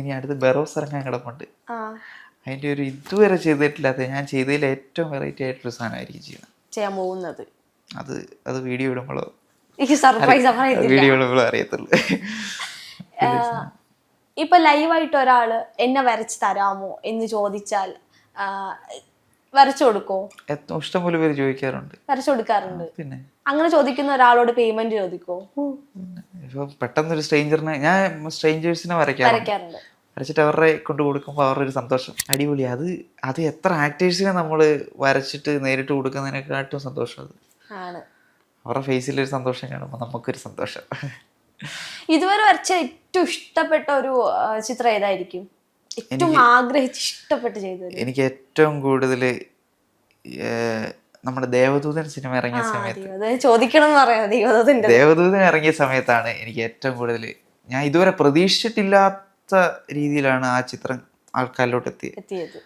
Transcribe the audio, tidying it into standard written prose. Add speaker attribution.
Speaker 1: ഇനി അടുത്ത് ബെറോസ് ഇറങ്ങാൻ കിടപ്പുണ്ട്.
Speaker 2: ആ
Speaker 1: അതിൻ്റെ ഒരു ഇതുവരെ ചെയ്തിട്ടില്ലാത്ത, ഞാൻ ചെയ്തതിൽ ഏറ്റവും വെറൈറ്റി ആയിട്ടൊരു സാധനമായിരിക്കും ചെയ്യുന്നത്,
Speaker 2: ചെയ്യാൻ പോകുന്നത്.
Speaker 1: അത് വീഡിയോ ഇടുമ്പോഴോ
Speaker 2: സർപ്രൈസ്
Speaker 1: വീഡിയോ ഇടുമ്പോഴോ അറിയത്തുള്ളൂ.
Speaker 2: ഇപ്പൊ ലൈവായിട്ട് ഒരാള് എന്നെ വരച്ച് തരാമോ എന്ന് ചോദിച്ചാൽ വരച്ചു കൊടുക്കോ?
Speaker 1: ഇഷ്ടംപോലെ പേര് ചോദിക്കാറുണ്ട്,
Speaker 2: വരച്ചു കൊടുക്കാറുണ്ട്.
Speaker 1: പിന്നെ
Speaker 2: അങ്ങനെ ചോദിക്കുന്ന ഒരാളോട് പേയ്മെന്റ് ചോദിക്കോ?
Speaker 1: ഇപ്പൊ പെട്ടെന്നൊരു സ്ട്രേഞ്ചറിനെ, ഞാൻ സ്ട്രേഞ്ചേഴ്സിനെ വരയ്ക്കാറുണ്ട്. വരച്ചിട്ട് അവരുടെ കൊണ്ട് കൊടുക്കുമ്പോൾ അവരുടെ ഒരു സന്തോഷം അടിപൊളി. അത് എത്ര ആക്ടേഴ്സിനെ നമ്മൾ വരച്ചിട്ട് നേരിട്ട് കൊടുക്കുന്നതിനെക്കാട്ടും സന്തോഷം അത്
Speaker 2: ആണ്.
Speaker 1: അവരുടെ ഫേസിലൊരു സന്തോഷം കാണുമ്പോൾ നമുക്കൊരു സന്തോഷം.
Speaker 2: ഇതുവരെ വരച്ച ഏറ്റവും ഇഷ്ടപ്പെട്ട ഒരു ചിത്രം ഏതായിരിക്കും? ഏറ്റവും ആഗ്രഹിച്ച് ഇഷ്ടപ്പെട്ട് ചെയ്തത്? എനിക്ക്
Speaker 1: ഏറ്റവും കൂടുതൽ നമ്മുടെ ദേവദൂതൻ സിനിമ ഇറങ്ങിയ സമയത്ത്,
Speaker 2: ചോദിക്കണം എന്ന് പറയാം,
Speaker 1: ദേവദൂതൻ ഇറങ്ങിയ സമയത്താണ് എനിക്ക് ഏറ്റവും കൂടുതൽ, ഞാൻ ഇതുവരെ പ്രതീക്ഷിച്ചിട്ടില്ലാത്ത രീതിയിലാണ് ആ ചിത്രം ആൾക്കാരിലോട്ട് എത്തിയത്.